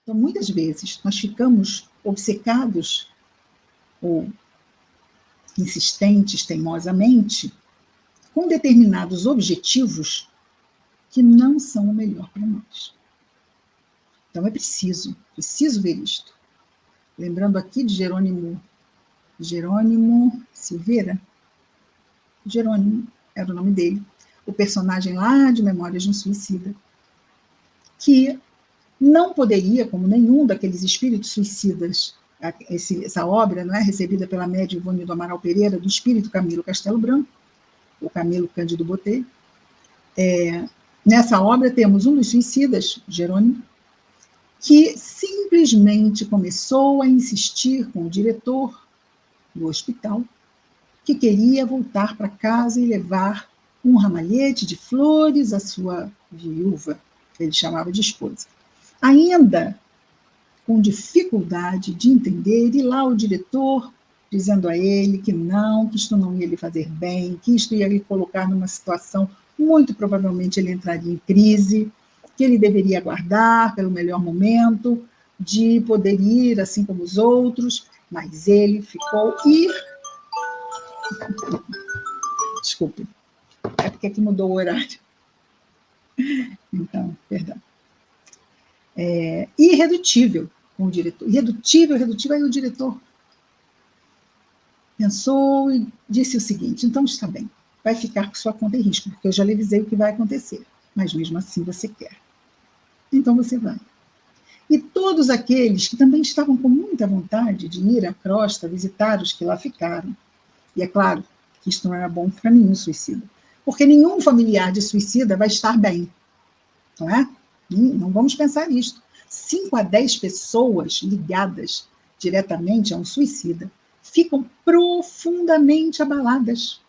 Então, muitas vezes, nós ficamos obcecados ou insistentes, teimosamente, com determinados objetivos que não são o melhor para nós. Então, é preciso ver isto. Lembrando aqui de Jerônimo Silveira, Jerônimo era o nome dele, o personagem lá de Memórias de um Suicida, que não poderia, como nenhum daqueles espíritos suicidas, essa obra, não é, recebida pela médium Ivone do Amaral Pereira, do espírito Camilo Castelo Branco, o Camilo Cândido Botelho. Nessa obra temos um dos suicidas, Jerônimo, que simplesmente começou a insistir com o diretor do hospital, que queria voltar para casa e levar um ramalhete de flores à sua viúva, que ele chamava de esposa. Ainda com dificuldade de entender, e lá o diretor dizendo a ele que não, que isto não ia lhe fazer bem, que isto ia lhe colocar numa situação, muito provavelmente ele entraria em crise, que ele deveria aguardar pelo melhor momento, de poder ir assim como os outros, mas ele ficou Desculpe, é porque aqui mudou o horário. Então, perdão. Irredutível com o diretor. Irredutível, aí o diretor pensou e disse o seguinte: então está bem, vai ficar com sua conta em risco, porque eu já lhe avisei o que vai acontecer, mas mesmo assim você quer. Então você vai. E todos aqueles que também estavam com muita vontade de ir à crosta visitar os que lá ficaram. E é claro que isto não era bom para nenhum suicida, porque nenhum familiar de suicida vai estar bem, não é? Não vamos pensar nisto. 5 a 10 pessoas ligadas diretamente a um suicida ficam profundamente abaladas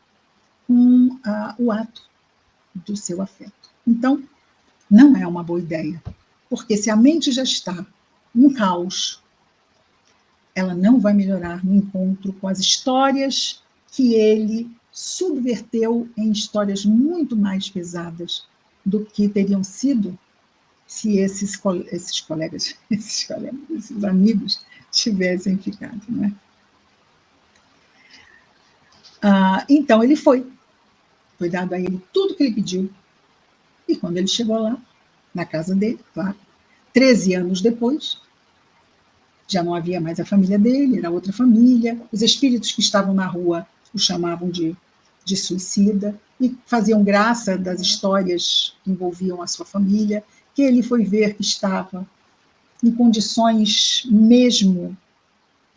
com o ato do seu afeto. Então, não é uma boa ideia, porque se a mente já está em caos, ela não vai melhorar no encontro com as histórias que ele subverteu em histórias muito mais pesadas do que teriam sido se esses amigos tivessem ficado, né? Então ele foi dado a ele tudo que ele pediu, e quando ele chegou lá, na casa dele, claro, 13 anos depois, já não havia mais a família dele, era outra família, os espíritos que estavam na rua o chamavam de suicida, e faziam graça das histórias que envolviam a sua família, que ele foi ver que estava em condições mesmo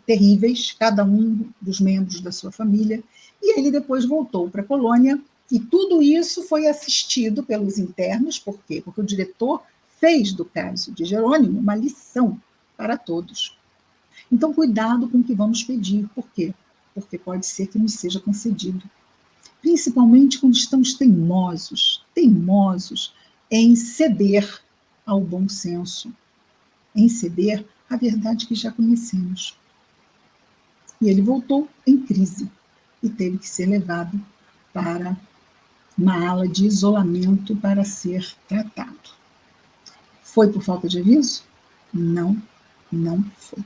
terríveis, cada um dos membros da sua família, e ele depois voltou para a colônia, e tudo isso foi assistido pelos internos. Por quê? Porque o diretor fez do caso de Jerônimo uma lição para todos. Então, cuidado com o que vamos pedir. Por quê? Porque pode ser que nos seja concedido. Principalmente quando estamos teimosos em ceder ao bom senso, em ceder à verdade que já conhecemos. E ele voltou em crise e teve que ser levado para uma ala de isolamento para ser tratado. Foi por falta de aviso? Não foi.